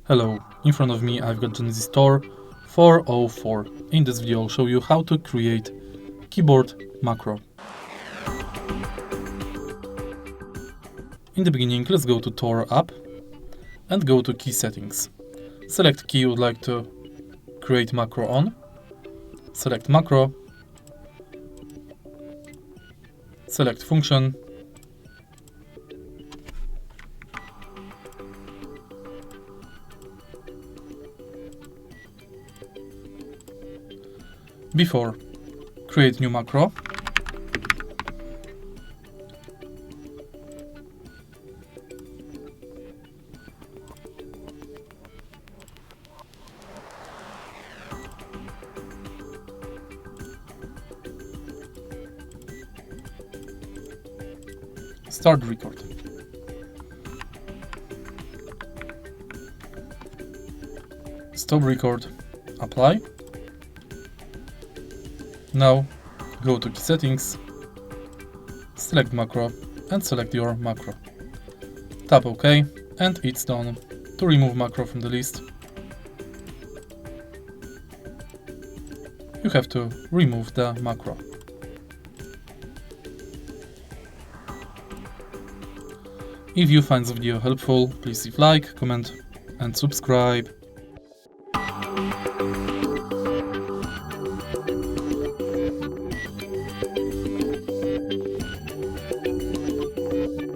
Hello, in front of me I've got Genesis Thor 404. In this video I'll show you how to create keyboard macro. In the beginning, let's go to Thor app and go to key settings. Select key you would like to create macro on. Select macro. Select function. Before, create new macro. Start record. Stop record. Apply. Now go to key settings, select macro and select your macro. Tap OK and it's done. To remove macro from the list, you have to remove the macro. If you find the video helpful, please leave like, comment and subscribe.